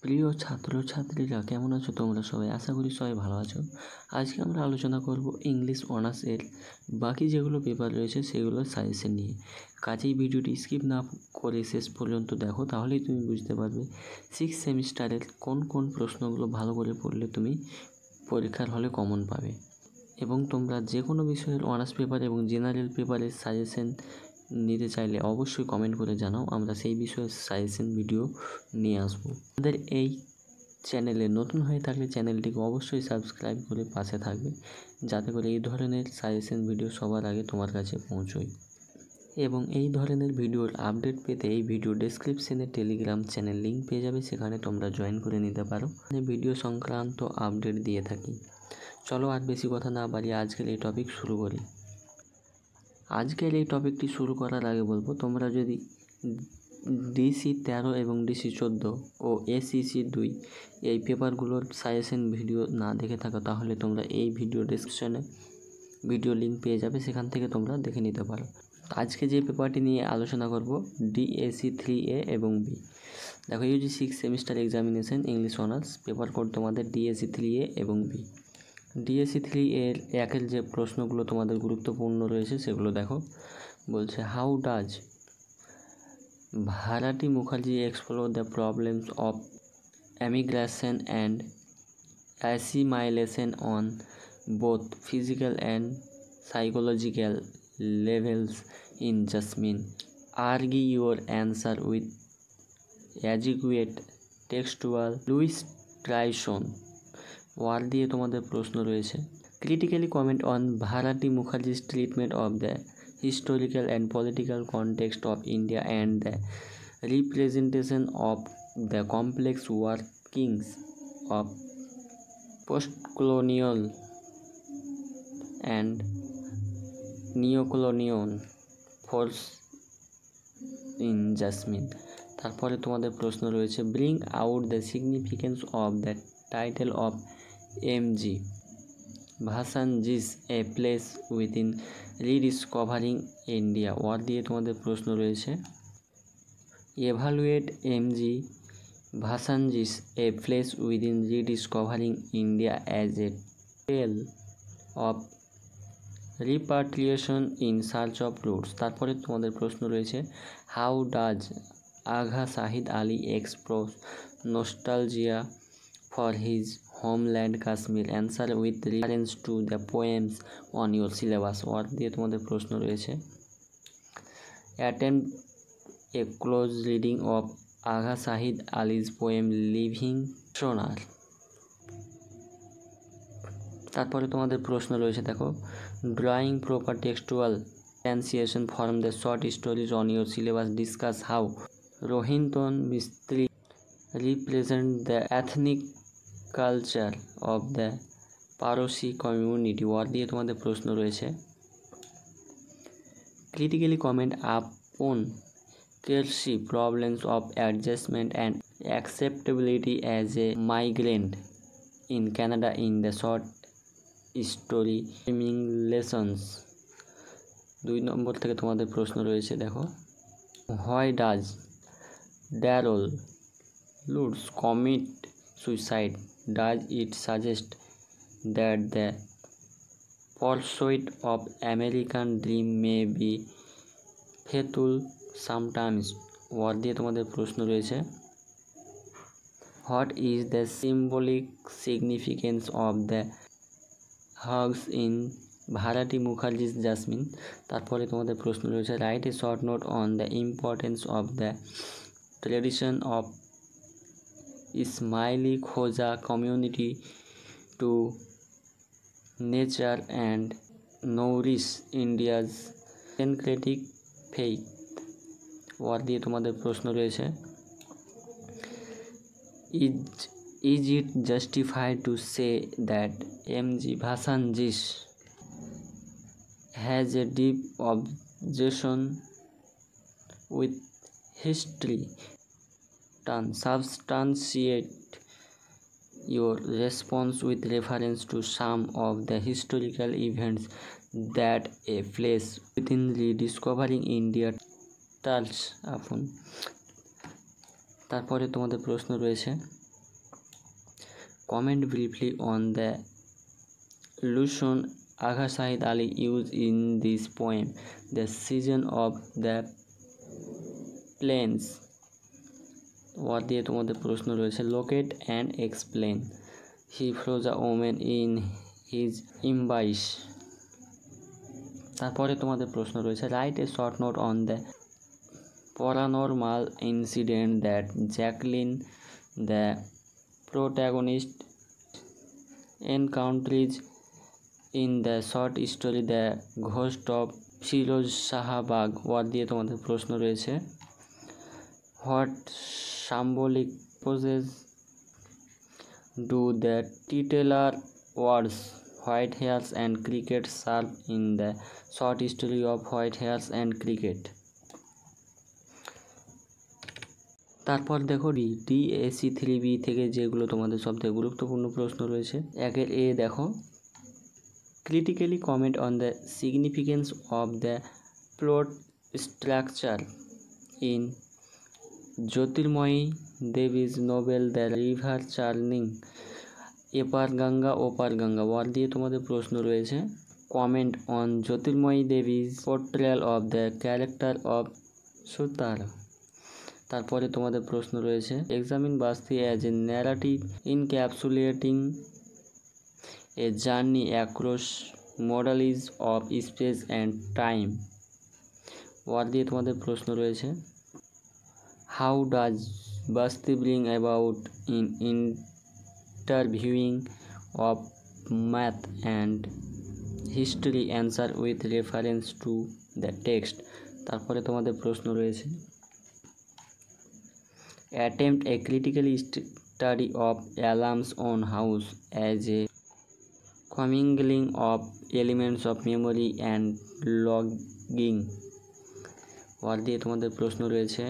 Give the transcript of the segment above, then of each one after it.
প্রিয় ছাত্রছাত্রীরা কেমন আছো তোমরা সবাই? আশা করি সবাই ভালো আছো। আজকে আমরা আলোচনা করব ইংলিশ অনার্সের বাকি যেগুলো পেপার রয়েছে সেগুলোর সাজেশন নিয়ে। কাজেই ভিডিওটি স্কিপ না করে শেষ পর্যন্ত দেখো, তাহলেই তুমি বুঝতে পারবে 6 সেমিস্টারের কোন কোন প্রশ্নগুলো ভালো করে পড়লে তুমি পরীক্ষার হলে কমন পাবে। এবং তোমরা যে কোনো বিষয়ের অনার্স পেপার এবং জেনারেল পেপারের সাজেশন নিতে চাইলে অবশ্যই কমেন্ট করে জানাও, আমরা সেই বিষয়ে সাজেশন ভিডিও নিয়ে আসবো। আমাদের এই চ্যানেলে নতুন হয়ে থাকলে চ্যানেলটিকে অবশ্যই সাবস্ক্রাইব করে পাশে থাকবে, যাতে করে এই ধরনের সাজেশন ভিডিও সবার আগে তোমার কাছে পৌঁছয়। এবং এই ধরনের ভিডিওর আপডেট পেতে এই ভিডিও ডেসক্রিপশনে টেলিগ্রাম চ্যানেল লিঙ্ক পেয়ে যাবে, সেখানে তোমরা জয়েন করে নিতে পারো। ভিডিও সংক্রান্ত আপডেট দিয়ে থাকি। চলো আর বেশি কথা না বাড়িয়ে আজকের এই টপিক শুরু করি। আজকের এই টপিকটি শুরু করার আগে বলবো, তোমরা যদি ডিসি 13 এবং ডিসি 14 ও এসিসি 2 এই পেপারগুলোর সাজেশন ভিডিও না দেখে থাকো, তাহলে তোমরা এই ভিডিও ডেসক্রিপশনে ভিডিও লিঙ্ক পেয়ে যাবে, সেখান থেকে তোমরা দেখে নিতে পারো। আজকে যে পেপারটি নিয়ে আলোচনা করব ডিএসি 3A এবং বি। দেখো, UG 6 semester examination English honours paper code তোমাদের ডিএসি 3A এবং বি। ডিএসি 3A একের যে প্রশ্নগুলো তোমাদের গুরুত্বপূর্ণ রয়েছে সেগুলো দেখো। বলছে, how does Bharati Mukherjee explore the problems of emigration and assimilation on both physical and psychological levels in Jasmine? Argue your answer with adequate textual illustration. Word দিয়ে তোমাদের প্রশ্ন রয়েছে। Critically comment on Bharati Mukherjee's treatment of the historical and political context of India and the representation of the complex workings of post-colonial and neo-colonial force in Jasmine। তারপরে তোমাদের প্রশ্ন রয়েছে, bring out the significance of the title of MG Vassanji's a place within rediscovering India. Word দিয়ে তোমাদের প্রশ্ন রয়েছে। Evaluate MG Vassanji's a place within rediscovering India as a tale of repatriation in search of roots. তারপরে তোমাদের প্রশ্ন রয়েছে, how does Agha Shahid Ali express nostalgia for his homeland Kashmir? Answer with reference to the poems on your syllabus। Word দিয়ে তোমাদের প্রশ্ন রয়েছে। Attempt a close reading of Agha Shahid Ali's poem Living Sonar। তারপরে তোমাদের প্রশ্ন রয়েছে, দেখো, drawing proper textual transition from the short stories on your syllabus, discuss how Rohinton Mistry represent the ethnic culture of the Parosi community। Word দিয়ে তোমাদের প্রশ্ন রয়েছে। Critically comment upon Kersi problems of adjustment and acceptability as a migrant in Canada in the short story swimming lessons. 2 number থেকে তোমাদের প্রশ্ন রয়েছে, দেখো, why does Darryl Lutz commit suicide? Does it suggest that the pursuit of American dream may be fatal sometimes? Word দিয়ে তোমাদের প্রশ্ন রয়েছে। What is the symbolic significance of the hugs in ভারাটি মুখার্জি's Jasmine? তারপরে তোমাদের প্রশ্ন রয়েছে, write a short note on the importance of the tradition of Ismaili Khoja community to nature and nourish India's syncretic faith। Word দিয়ে তোমাদের প্রশ্ন রয়েছে। Is it justified to say that MG Bhasanjis has a deep obsession with history? Substantiate your response with reference to some of the historical events that a place within rediscovering India touch upon। তারপরে তোমাদের প্রশ্ন রয়েছে, Comment briefly on the allusion Agha Shahid Ali used in this poem, The Season of the Plains. Word দিয়ে তোমাদের প্রশ্ন রয়েছে locate and explain he froze a woman in his embrace. তারপরে তোমাদের প্রশ্ন রয়েছে write a short note on the paranormal incident that Jacqueline, the protagonist, encounters in the short story The Ghost of Firoz Shah Bagh। Word দিয়ে তোমাদের প্রশ্ন রয়েছে what symbolic poses do the titular words white hairs and cricket serve in the short story of White Hairs and Cricket। তারপর দেখো DAC3B থেকে যেগুলো তোমাদের সবথেকে গুরুত্বপূর্ণ প্রশ্ন রয়েছে। একের এ দেখো critically comment on the significance of the plot structure in Jyotirmoyee Devi's novel the river churning Epar Ganga Opar Ganga. Word দিয়ে তোমাদের প্রশ্ন রয়েছে comment on Jyotirmoyee Devi's portrayal of the character of Sutara. তারপরে তোমাদের প্রশ্ন রয়েছে examine Basti as a narrative encapsulating a journey across modalities of space and time. Word দিয়ে তোমাদের প্রশ্ন রয়েছে how does Basti bring about in interviewing of math and history answer with reference to the text. তারপরে তোমাদের প্রশ্ন রয়েছে attempt a critical study of alarms on house as a commingling of elements of memory and logging। Word দিয়ে তোমাদের প্রশ্ন রয়েছে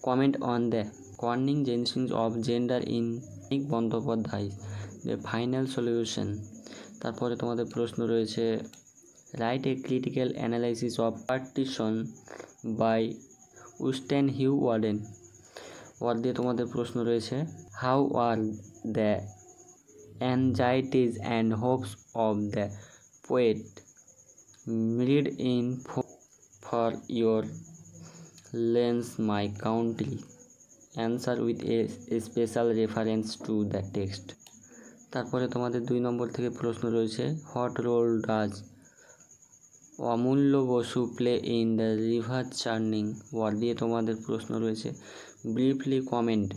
comment on the কর্নিং জেনসিংস অফ জেন্ডার ইন নিক বন্দ্যোপাধ্যায় দ্য ফাইনাল সলিউশন। তারপরে তোমাদের প্রশ্ন রয়েছে write a critical analysis of partition by Wystan Hugh Auden. Word দিয়ে তোমাদের প্রশ্ন রয়েছে how are the anxieties and hopes of the poet read in for your lens my country answer with a special reference to the text. তারপরে তোমাদের 2 number থেকে প্রশ্ন রয়েছে what role does Amulya Basu play in the river churning. Word দিয়ে তোমাদের প্রশ্ন রয়েছে briefly comment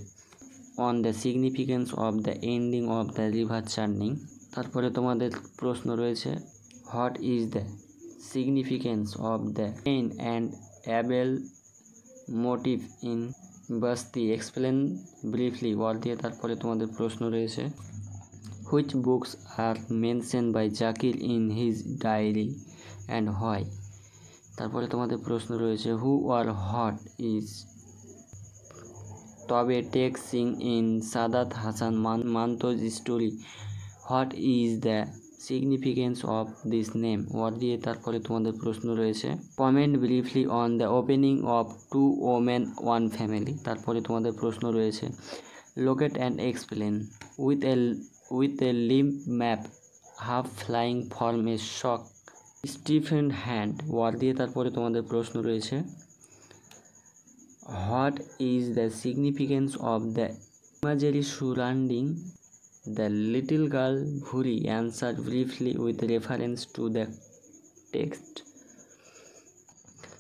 on the significance of the ending of the river churning. তারপরে তোমাদের প্রশ্ন রয়েছে what is the significance of the Cain and Abel motive in Basti explain briefly. Word দিয়ে তারপরে তোমাদের প্রশ্ন রয়েছে which books are mention by Zakir in his diary and why. তারপরে তোমাদের প্রশ্ন রয়েছে হু আর হোয়াট ইজ তবে Tek Singh in Saadat Hasan Manto's story what is the significance of this name. Word দিয়ে তারপরে তোমাদের প্রশ্ন রয়েছে comment briefly on the opening of two women one family. তারপরে তোমাদের প্রশ্ন রয়েছে locate and explain with a limp map half flying form a shock Stephen hand. Word দিয়ে তারপরে তোমাদের প্রশ্ন রয়েছে what is the significance of the imagery surrounding the little girl Bhuri answer briefly with reference to the text.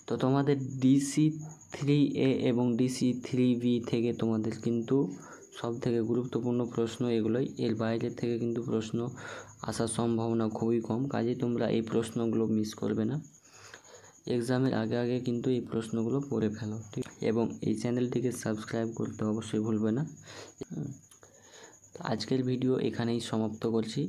তো তোমাদের DC3A এবং DC3B থেকে তোমাদের কিন্তু সব থেকে গুরুত্বপূর্ণ প্রশ্ন এগুলোই, এর বাইরের থেকে কিন্তু প্রশ্ন আসার সম্ভাবনা খুবই কম, কাজেই তোমরা এই প্রশ্নগুলো মিস করবে না। এক্সামের আগে কিন্তু এই প্রশ্নগুলো পড়ে ফেলো, ঠিক, এবং এই চ্যানেলটিকে সাবস্ক্রাইব করতে অবশ্যই ভুলবে না। আজকের ভিডিও এখানেই সমাপ্ত করছি।